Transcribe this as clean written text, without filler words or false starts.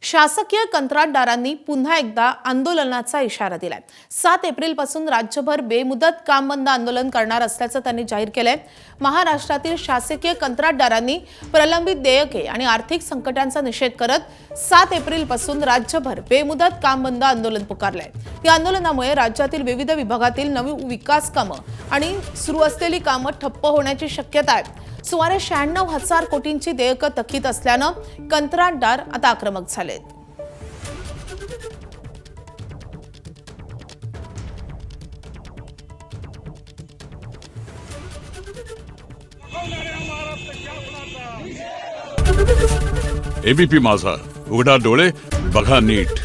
शासकीय कंत्राटदारांनी पुन्हा एकदा आंदोलनाचा इशारा दिलाय। 7 एप्रिलपासून राज्यभर बेमुदत काम बंद आंदोलन करणार असल्याचं त्यांनी जाहीर केलंय। महाराष्ट्रातील शासकीय कंत्राटदारांनी प्रलंबित देयके आणि आर्थिक संकटांचा निषेध करत 7 एप्रिलपासून राज्यभर बेमुदत काम बंद आंदोलन पुकारलंय। या आंदोलनामुळे राज्यातील विविध विभागातील नवी विकास कामं आणि सुरू असलेली कामं ठप्प होण्याची शक्यता आहे। सुमारे 96,000 कोटींची देयकं थकीत असल्यानं कंत्राटदार आता आक्रमक झालेत। एबीपी माझा, उघडा डोळे बघा नीट।